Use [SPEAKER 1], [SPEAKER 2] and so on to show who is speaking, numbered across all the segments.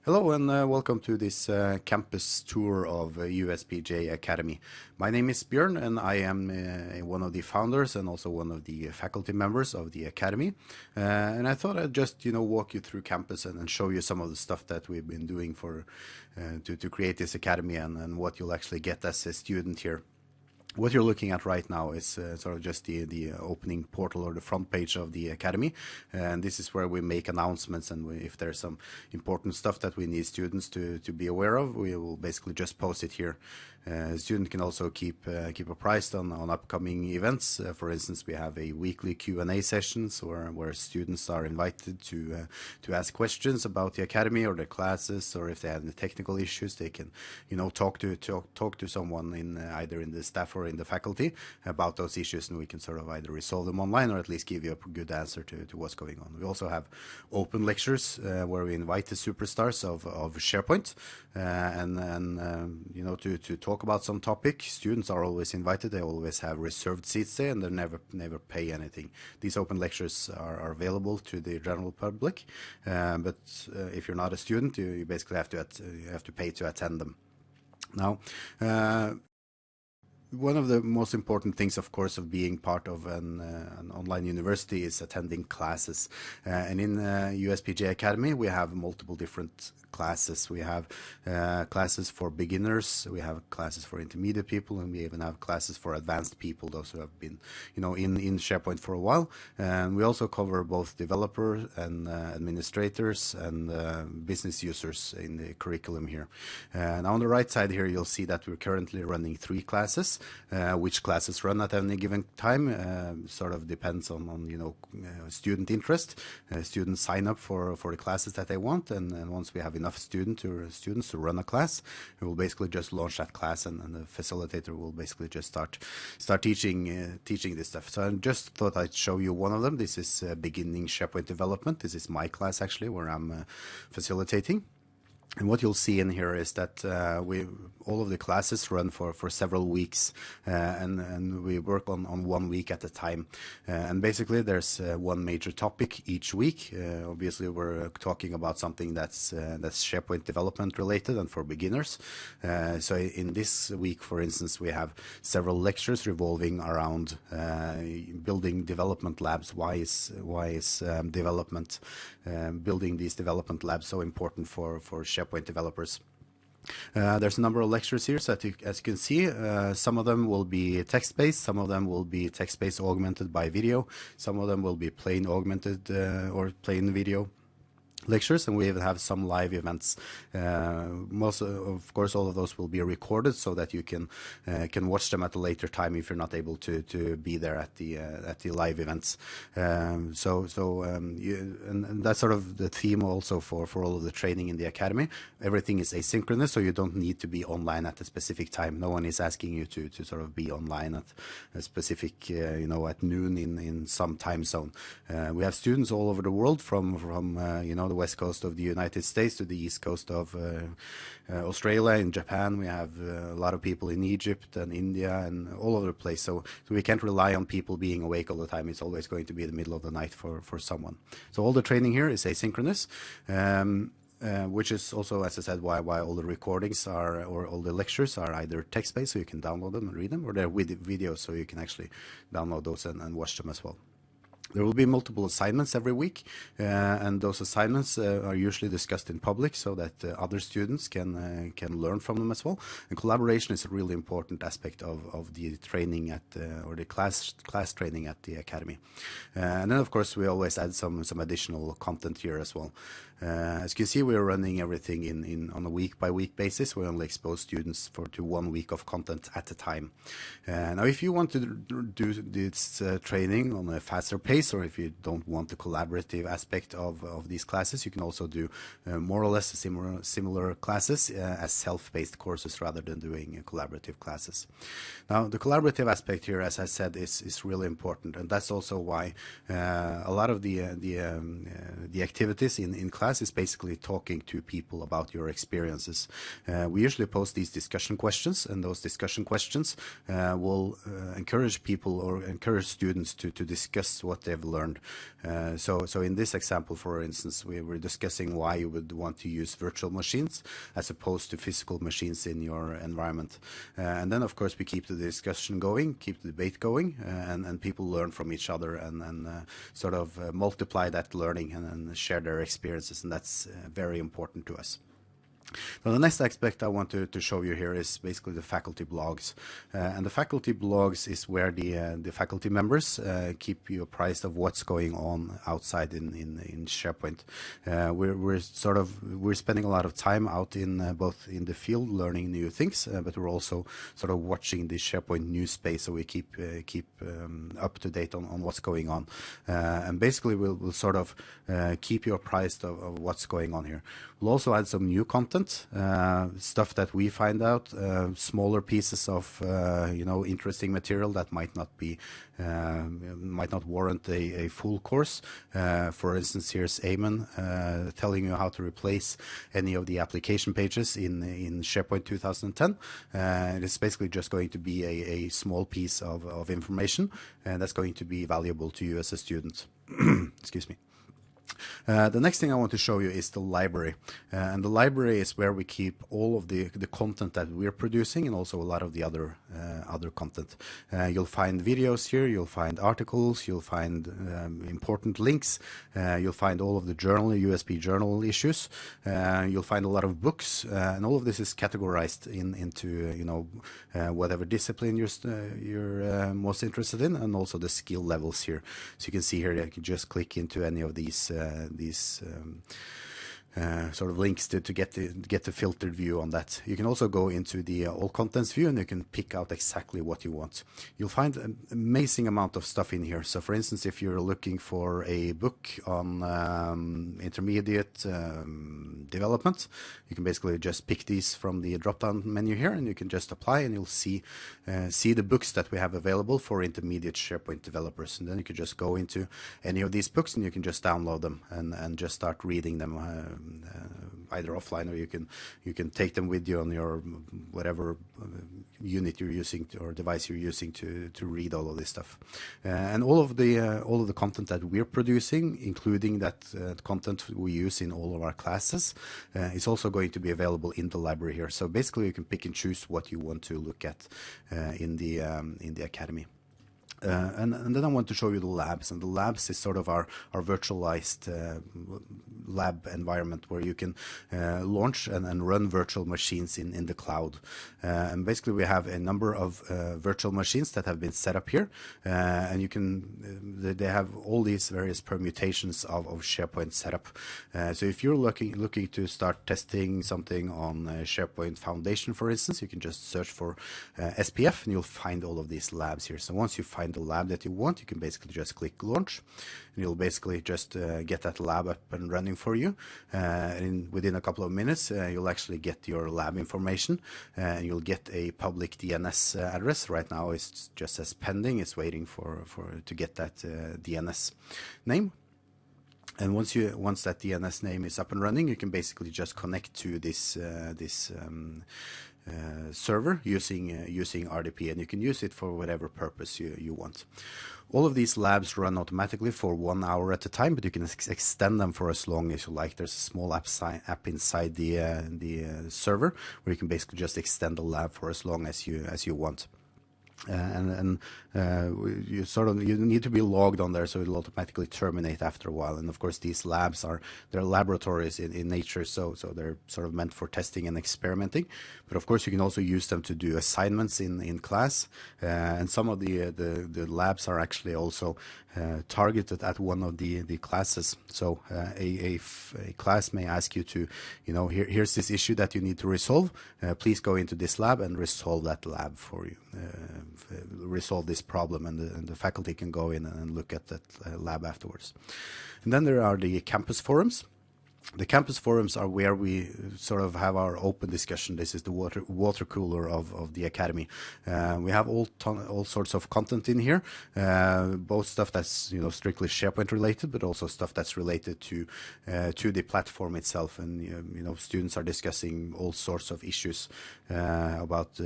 [SPEAKER 1] Hello and welcome to this campus tour of USPJ Academy. My name is Björn and I am one of the founders and also one of the faculty members of the Academy. And I thought I'd just walk you through campus and show you some of the stuff that we've been doing for to create this Academy and what you'll actually get as a student here. What you're looking at right now is sort of just the opening portal or the front page of the Academy. And this is where we make announcements, and if there's some important stuff that we need students to be aware of, we will basically just post it here. Student can also keep apprised on upcoming events. For instance, we have a weekly Q&A sessions where students are invited to ask questions about the Academy or their classes, or if they have any technical issues, they can talk to someone in either in the staff or in the faculty about those issues, and we can sort of either resolve them online or at least give you a good answer to what's going on. We also have open lectures where we invite the superstars of SharePoint to talk about some topic. Students are always invited. They always have reserved seats there, and they never pay anything. These open lectures are available to the general public, but if you're not a student, you basically have to pay to attend them. Now, one of the most important things, of course, of being part of an online university is attending classes. And in USPJ Academy, we have multiple different classes. We have classes for beginners, we have classes for intermediate people, and we even have classes for advanced people, those who have been in SharePoint for a while. And we also cover both developers and administrators and business users in the curriculum here. And on the right side here, you'll see that we're currently running 3 classes. Which classes run at any given time sort of depends on student interest. Students sign up for the classes that they want, and once we have enough students to run a class, we will basically just launch that class, and the facilitator will basically just start teaching this stuff. So I just thought I'd show you one of them. This is beginning SharePoint development. This is my class actually, where I'm facilitating. And what you'll see in here is that all of the classes run for several weeks, and we work on 1 week at a time. And basically, there's one major topic each week. Obviously, we're talking about something that's SharePoint development related and for beginners. So in this week, for instance, we have several lectures revolving around building development labs. Why is development, building these development labs so important for SharePoint developers? There's a number of lectures here, so as you can see, some of them will be text-based, some of them will be text-based augmented by video, some of them will be plain augmented or plain video lectures, and we even have some live events. Of course, all of those will be recorded so that you can watch them at a later time if you're not able to be there at the live events. And that's sort of the theme also for all of the training in the Academy. Everything is asynchronous, so you don't need to be online at a specific time. No one is asking you to sort of be online at a specific at noon in some time zone. We have students all over the world from the west coast of the United States to the east coast of Australia and Japan. We have a lot of people in Egypt and India and all over the place. So we can't rely on people being awake all the time. It's always going to be the middle of the night for someone. So all the training here is asynchronous. Which is also, as I said, why all the recordings or all the lectures are either text-based, so you can download them and read them, or they're with videos, so you can actually download those and watch them as well. There will be multiple assignments every week, and those assignments are usually discussed in public so that other students can learn from them as well. And collaboration is a really important aspect of the training or the class training at the Academy. And then, of course, we always add some additional content here as well. As you can see, we're running everything on a week-by-week basis. We only expose students to 1 week of content at a time. Now, if you want to do this training on a faster pace, or if you don't want the collaborative aspect of these classes, you can also do more or less similar classes as self-paced courses rather than doing collaborative classes. Now, the collaborative aspect here, as I said, is really important, and that's also why a lot of the activities in class class is basically talking to people about your experiences. We usually post these discussion questions, and those discussion questions will encourage people or encourage students to discuss what they've learned. So in this example, for instance, we were discussing why you would want to use virtual machines as opposed to physical machines in your environment. And then, of course, we keep the discussion going, keep the debate going, and people learn from each other and sort of multiply that learning and share their experiences, and that's very important to us. Now, the next aspect I want to show you here is basically the faculty blogs. And the faculty blogs is where the faculty members keep you apprised of what's going on outside in SharePoint. We're spending a lot of time out in both in the field learning new things, but we're also sort of watching the SharePoint news space, so we keep up to date on what's going on. And basically we'll sort of keep you apprised of what's going on here. We'll also add some new content, stuff that we find out, smaller pieces of interesting material that might not warrant a full course. For instance, here's Eamon telling you how to replace any of the application pages in SharePoint 2010. It is basically just going to be a small piece of information, and that's going to be valuable to you as a student. Excuse me. The next thing I want to show you is the library, and the library is where we keep all of the content that we're producing, and also a lot of the other content. You'll find videos here, you'll find articles, you'll find important links, you'll find all of the USP journal issues, you'll find a lot of books, and all of this is categorized into whatever discipline you're most interested in, and also the skill levels here. So you can see here that you can just click into any of these sort of links to get the filtered view on that. You can also go into the all contents view, and you can pick out exactly what you want. You'll find an amazing amount of stuff in here. So for instance, if you're looking for a book on intermediate development, you can basically just pick these from the drop-down menu here, and you can just apply, and you'll see the books that we have available for intermediate SharePoint developers. And then you can just go into any of these books, and you can just download them and just start reading them either offline, or you can take them with you on your whatever unit you're using or device you're using to read all of this stuff. And all of the content that we're producing, including that content we use in all of our classes, is also going to be available in the library here. So basically, you can pick and choose what you want to look at in the academy. And then I want to show you the labs, and the labs is sort of our virtualized lab environment where you can launch and run virtual machines in the cloud. And basically we have a number of virtual machines that have been set up here, and they have all these various permutations of SharePoint setup. So if you're looking to start testing something on SharePoint Foundation, for instance, you can just search for SPF, and you'll find all of these labs here. So once you find the lab that you want, you can basically just click launch, and you'll basically just get that lab up and running for you. And within a couple of minutes, you'll actually get your lab information, and you'll get a public DNS address. Right now, it's just as pending. It's waiting to get that DNS name. And once that DNS name is up and running, you can basically just connect to this server using RDP, and you can use it for whatever purpose you want. All of these labs run automatically for 1 hour at a time, but you can extend them for as long as you like. There's a small app inside the server where you can basically just extend the lab for as long as you want. You need to be logged on there, so it'll automatically terminate after a while. And of course, these labs they're laboratories in nature, so they're sort of meant for testing and experimenting. But of course, you can also use them to do assignments in class. And some of the labs are actually also targeted at one of the classes. So a class may ask you to, here's this issue that you need to resolve. Please go into this lab and resolve that lab for you. Resolve this problem, and the faculty can go in and look at that lab afterwards. And then there are the campus forums. The campus forums are where we sort of have our open discussion. This is the water cooler of the academy. We have all sorts of content in here, both stuff that's strictly SharePoint related, but also stuff that's related to the platform itself. And students are discussing all sorts of issues about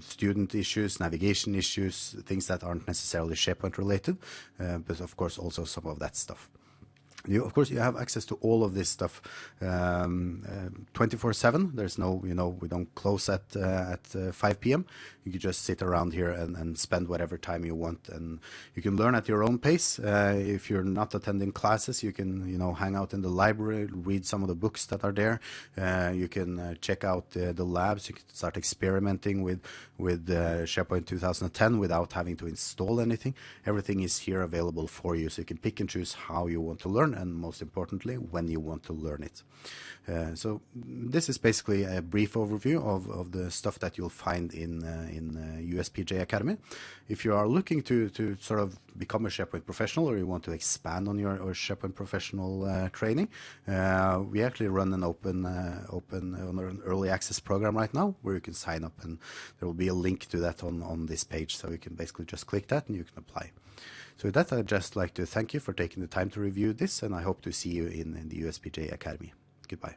[SPEAKER 1] student issues, navigation issues, things that aren't necessarily SharePoint related, but of course also some of that stuff. Of course, you have access to all of this stuff 24/7. There's no, we don't close at 5 p.m. You can just sit around here and spend whatever time you want, and you can learn at your own pace. If you're not attending classes, you can, hang out in the library, read some of the books that are there. You can check out the labs. You can start experimenting with SharePoint 2010 without having to install anything. Everything is here available for you, so you can pick and choose how you want to learn, and most importantly, when you want to learn it. So this is basically a brief overview of the stuff that you'll find in USPJ Academy. If you are looking to sort of become a SharePoint professional, or you want to expand on your SharePoint professional training, we actually run an open early access program right now where you can sign up, and there will be a link to that on this page, so you can basically just click that and you can apply. So with that, I'd just like to thank you for taking the time to review this, and I hope to see you in the USPJ Academy. Goodbye.